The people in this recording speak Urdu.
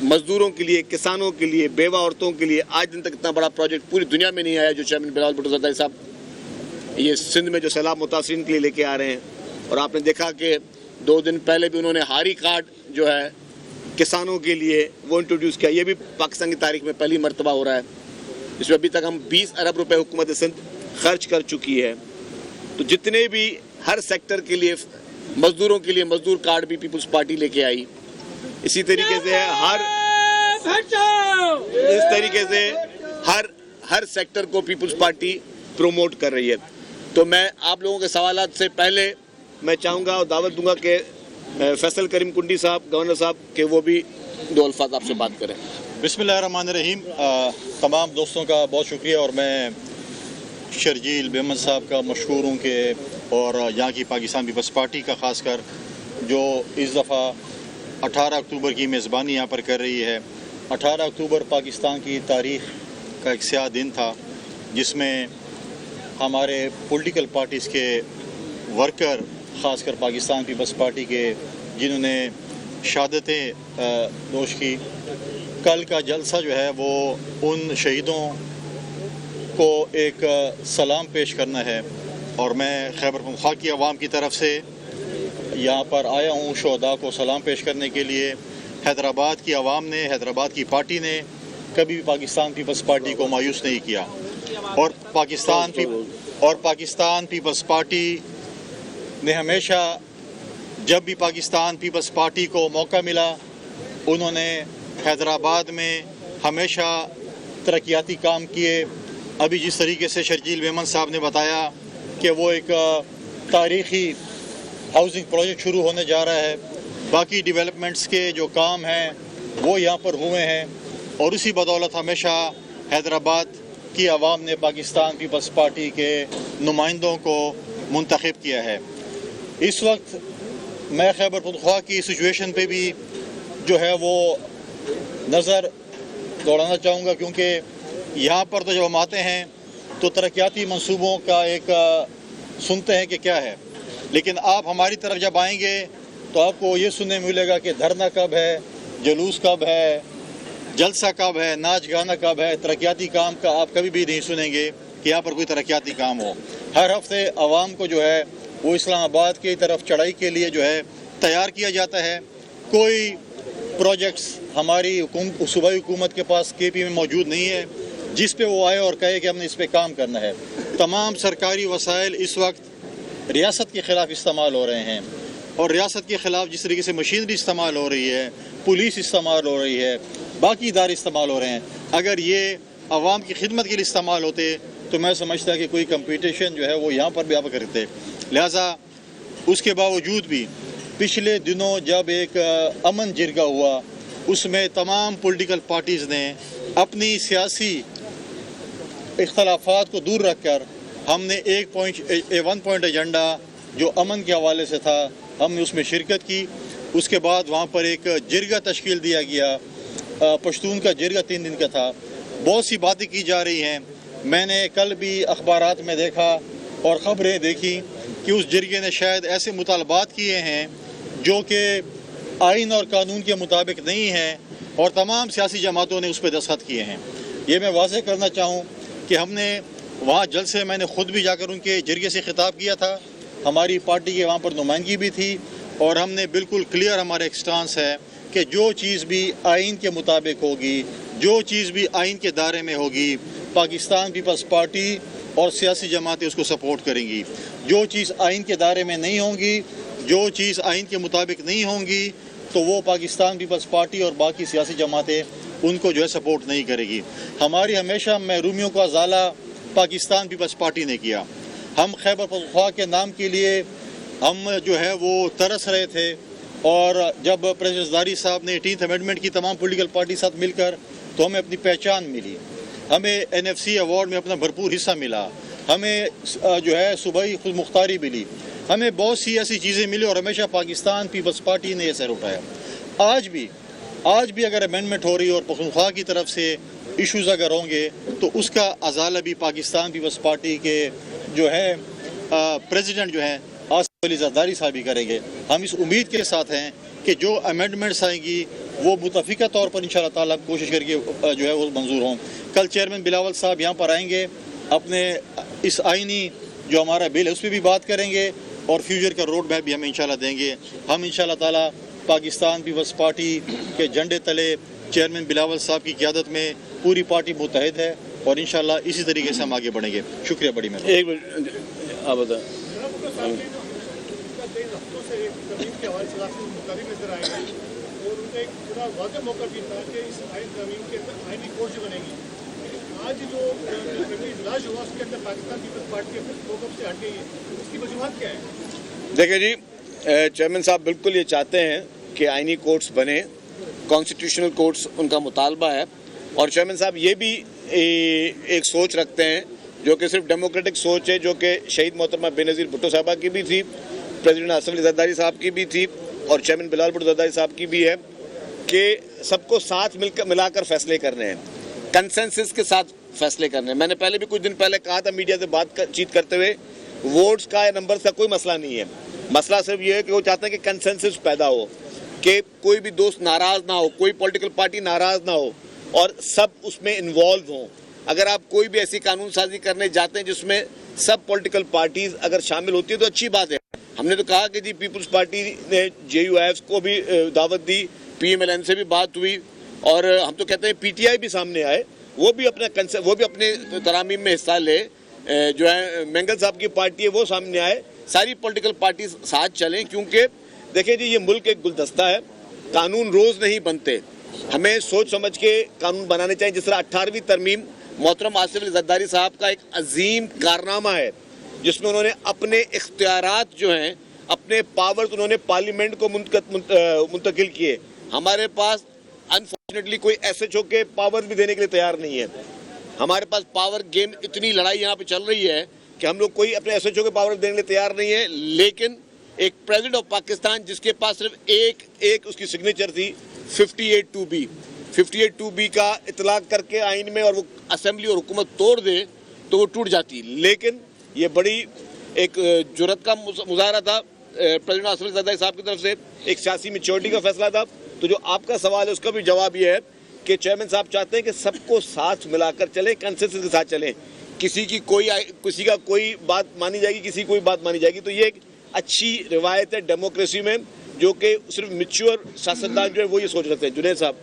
مزدوروں کے لیے، کسانوں کے لیے، بیوہ عورتوں کے لیے آج دن تک اتنا بڑا پروجیکٹ پوری دنیا میں نہیں آیا جو چیئرمین بلال بھٹو زرداری صاحب یہ سندھ میں جو سیلاب متاثرین کے لیے لے کے آ رہے ہیں. اور آپ نے دیکھا کہ 2 دن پہلے بھی انہوں نے ہاری کارڈ جو ہے کسانوں کے لیے وہ انٹروڈیوس کیا. یہ بھی پاکستان کی تاریخ میں پہلی مرتبہ ہو رہا ہے. اس میں ابھی تک ہم 20 ارب روپے حکومت سندھ خرچ کر چکی ہے. تو جتنے بھی ہر سیکٹر کے لیے مزدوروں کے لیے مزدور کارڈ بھی پیپلز پارٹی لے کے آئی. اسی طریقے سے ہر سیکٹر کو پیپلز پارٹی پروموٹ کر رہی ہے. تو میں آپ لوگوں کے سوالات سے پہلے میں چاہوں گا اور دعوت دوں گا کہ فیصل کریم کنڈی صاحب، گورنر صاحب، کہ وہ بھی 2 الفاظ آپ سے بات کریں. بسم اللہ الرحمن الرحیم. تمام دوستوں کا بہت شکریہ اور میں شرجیل بیمن صاحب کا مشکور ہوں کہ اور یہاں کی پاکستان پیپلز پارٹی کا خاص کر جو اس دفعہ 18 اکتوبر کی میزبانی یہاں پر کر رہی ہے. 18 اکتوبر پاکستان کی تاریخ کا ایک سیاہ دن تھا جس میں ہمارے پولیٹیکل پارٹیز کے ورکر، خاص کر پاکستان پیپلز پارٹی کے، جنہوں نے شہادتیں نوش کی. کل کا جلسہ جو ہے وہ ان شہیدوں کو ایک سلام پیش کرنا ہے اور میں خیبر پختونخوا کی عوام کی طرف سے یہاں پر آیا ہوں شہداء کو سلام پیش کرنے کے لیے. حیدرآباد کی عوام نے، حیدرآباد کی پارٹی نے کبھی بھی پاکستان پیپلز پارٹی کو مایوس نہیں کیا اور پاکستان پیپلز پارٹی نے ہمیشہ جب بھی پاکستان پیپلز پارٹی کو موقع ملا انہوں نے حیدرآباد میں ہمیشہ ترقیاتی کام کیے. ابھی جس طریقے سے شرجیل بیمن صاحب نے بتایا کہ وہ ایک تاریخی ہاؤسنگ پروجیکٹ شروع ہونے جا رہا ہے، باقی ڈیولپمنٹس کے جو کام ہیں وہ یہاں پر ہوئے ہیں اور اسی بدولت ہمیشہ حیدرآباد کی عوام نے پاکستان پیپلز پارٹی کے نمائندوں کو منتخب کیا ہے. اس وقت میں خیبر پختونخوا کی سچویشن پہ بھی جو ہے وہ نظر دوڑانا چاہوں گا کیونکہ یہاں پر تو جب ہم آتے ہیں تو ترقیاتی منصوبوں کا ایک سنتے ہیں کہ کیا ہے، لیکن آپ ہماری طرف جب آئیں گے تو آپ کو یہ سننے ملے گا کہ دھرنا کب ہے، جلوس کب ہے، جلسہ کب ہے، ناچ گانا کب ہے. ترقیاتی کام کا آپ کبھی بھی نہیں سنیں گے کہ یہاں پر کوئی ترقیاتی کام ہو. ہر ہفتے عوام کو جو ہے وہ اسلام آباد کی طرف چڑھائی کے لیے جو ہے تیار کیا جاتا ہے. کوئی پروجیکٹس ہماری صوبائی حکومت کے پاس کے پی میں موجود نہیں ہے جس پہ وہ آئے اور کہے کہ ہم نے اس پہ کام کرنا ہے. تمام سرکاری وسائل اس وقت ریاست کے خلاف استعمال ہو رہے ہیں اور ریاست کے خلاف جس طریقے سے مشینری استعمال ہو رہی ہے، پولیس استعمال ہو رہی ہے، باقی ادارے استعمال ہو رہے ہیں. اگر یہ عوام کی خدمت کے لیے استعمال ہوتے تو میں سمجھتا کہ کوئی کمپٹیشن جو ہے وہ یہاں پر بھی آپ کرتے. لہٰذا اس کے باوجود بھی پچھلے دنوں جب ایک امن جرگہ ہوا اس میں تمام پولیٹیکل پارٹیز نے اپنی سیاسی اختلافات کو دور رکھ کر ہم نے ایک پوائنٹ ایجنڈا جو امن کے حوالے سے تھا ہم نے اس میں شرکت کی. اس کے بعد وہاں پر ایک جرگہ تشکیل دیا گیا، پشتون کا جرگہ 3 دن کا تھا. بہت سی باتیں کی جا رہی ہیں. میں نے کل بھی اخبارات میں دیکھا اور خبریں دیکھی کہ اس جرگے نے شاید ایسے مطالبات کیے ہیں جو کہ آئین اور قانون کے مطابق نہیں ہیں اور تمام سیاسی جماعتوں نے اس پہ دستخط کیے ہیں. یہ میں واضح کرنا چاہوں کہ ہم نے وہاں جلسے میں نے خود بھی جا کر ان کے جرگے سے خطاب کیا تھا، ہماری پارٹی کے وہاں پر نمائندگی بھی تھی اور ہم نے بالکل کلیئر ہمارا ایک سٹانس ہے کہ جو چیز بھی آئین کے مطابق ہوگی، جو چیز بھی آئین کے دائرے میں ہوگی، پاکستان پیپلز پارٹی اور سیاسی جماعتیں اس کو سپورٹ کریں گی. جو چیز آئین کے دائرے میں نہیں ہوں گی، جو چیز آئین کے مطابق نہیں ہوں گی تو وہ پاکستان پیپلز پارٹی اور باقی سیاسی جماعتیں ان کو جو ہے سپورٹ نہیں کرے گی. ہماری ہمیشہ محرومیوں کا ازالہ پاکستان پیپلز پارٹی نے کیا. ہم خیبر پختونخوا کے نام کے لیے ہم جو ہے وہ ترس رہے تھے اور جب پریزیڈنٹ زرداری صاحب نے 18th امینڈمنٹ کی تمام پولیٹیکل پارٹی ساتھ مل کر تو ہمیں اپنی پہچان ملی، ہمیں NFC ایوارڈ میں اپنا بھرپور حصہ ملا، ہمیں جو ہے صوبائی خود مختاری ملی، ہمیں بہت سی ایسی چیزیں ملی اور ہمیشہ پاکستان پیپلز پارٹی نے یہ سر اٹھایا. آج بھی اگر امینڈمنٹ ہو رہی ہے اور پختونخوا کی طرف سے ایشوز اگر ہوں گے تو اس کا ازالہ بھی پاکستان پیپلز پارٹی کے جو ہے پریزیڈنٹ جو ہیں آصف علی زرداری صاحب ہی کریں گے. ہم اس امید کے ساتھ ہیں کہ جو امینڈمنٹس آئیں گی وہ متفقہ طور پر انشاءاللہ تعالیٰ کوشش کر کے جو ہے وہ منظور ہوں. کل چیئرمین بلاول صاحب یہاں پر آئیں گے, اپنے اس آئینی جو ہمارا بل ہے اس پہ بھی بات کریں گے, اور فیوچر کا روڈ میپ بھی ہمیں انشاءاللہ دیں گے. ہم انشاءاللہ تعالیٰ پاکستان پیپلز پارٹی کے جھنڈے تلے چیئرمین بلاول صاحب کی قیادت میں پوری پارٹی متحد ہے, اور انشاءاللہ اسی طریقے سے ہم آگے بڑھیں گے. شکریہ, بڑی مہربانی. ایک منٹ آپ بتائیں. آج جو اجلاس ہوا اس کے اندر پاکستان پیپلز پارٹی اپنے موقف سے ہٹ گئی ہے, اس کی وجوہات کیا ہے؟ دیکھیں جی, چیئرمین صاحب بالکل یہ چاہتے ہیں کہ آئینی کورٹس بنے, کانسٹیٹیوشنل کورٹس ان کا مطالبہ ہے, اور چیئرمین صاحب یہ بھی ایک سوچ رکھتے ہیں جو کہ صرف ڈیموکریٹک سوچ ہے, جو کہ شہید محترمہ بے نظیر بھٹو صاحبہ کی بھی تھی, پریزیڈنٹ اسمبلی زرداری صاحب کی بھی تھی, اور چیئرمین بلال بھٹو زرداری صاحب کی بھی ہے, کہ سب کو ساتھ ملا کر فیصلے کرنے ہیں, کنسنسس کے ساتھ فیصلے کرنے ہیں. میں نے پہلے بھی کچھ دن پہلے کہا تھا میڈیا سے بات چیت کرتے ہوئے, ووٹس کا یا نمبرز کا کوئی مسئلہ نہیں ہے, مسئلہ صرف یہ ہے کہ وہ چاہتے ہیں کہ کنسنسس پیدا ہو, کہ کوئی بھی دوست ناراض نہ ہو, کوئی پولیٹیکل پارٹی ناراض نہ ہو, اور سب اس میں انوالو ہوں. اگر آپ کوئی بھی ایسی قانون سازی کرنے جاتے ہیں جس میں سب پولیٹیکل پارٹیز اگر شامل ہوتی ہے تو اچھی بات ہے. ہم نے تو کہا کہ جی پیپلز پارٹی نے JUIF کو بھی دعوت دی, PMLN سے بھی بات ہوئی, اور ہم تو کہتے ہیں PTI بھی سامنے آئے, وہ بھی اپنے ترامیم میں حصہ لے, جو ہے مینگل صاحب کی پارٹی ہے وہ سامنے آئے, ساری پولیٹیکل پارٹیز ساتھ چلیں, کیونکہ دیکھیں جی یہ ملک ایک گلدستہ ہے, قانون روز نہیں بنتے, ہمیں سوچ سمجھ کے قانون بنانے چاہیے. جس طرح 18ویں ترمیم محترم آصف علی زرداری صاحب کا ایک عظیم کارنامہ ہے, جس میں انہوں نے اپنے اختیارات جو ہیں, اپنے پاورز انہوں نے پارلیمنٹ کو منتقل کیے. ہمارے پاس انفارچونیٹلی کوئی SHO کے پاور بھی دینے کے لیے تیار نہیں ہے. ہمارے پاس پاور گیم اتنی لڑائی یہاں پہ چل رہی ہے کہ ہم لوگ کوئی اپنے SHO کے پاور دینے کے لیے تیار نہیں ہے. لیکن ایک پریزیڈنٹ آف پاکستان جس کے پاس صرف ایک اس کی سگنیچر تھی 58(2)B کا اطلاق کر کے آئین میں, اور وہ اسمبلی اور حکومت توڑ دے تو وہ ٹوٹ جاتی. لیکن یہ بڑی ایک جرأت کا مظاہرہ تھا پریزیڈنٹ آصف علی زرداری صاحب کی طرف سے, ایک سیاسی میچورٹی کا فیصلہ تھا. تو جو آپ کا سوال ہے اس کا بھی جواب یہ ہے کہ چیئرمین صاحب چاہتے ہیں کہ سب کو ساتھ ملا کر چلیں, کنسنسس کے ساتھ چلیں, کسی کا کوئی بات مانی جائے گی, کسی کی کوئی بات مانی جائے گی. تو یہ ایک اچھی روایت ہے ڈیموکریسی میں, جو کہ صرف میچور سیاستدان جو ہے وہ یہ سوچ رکھتے ہیں. جنید صاحب.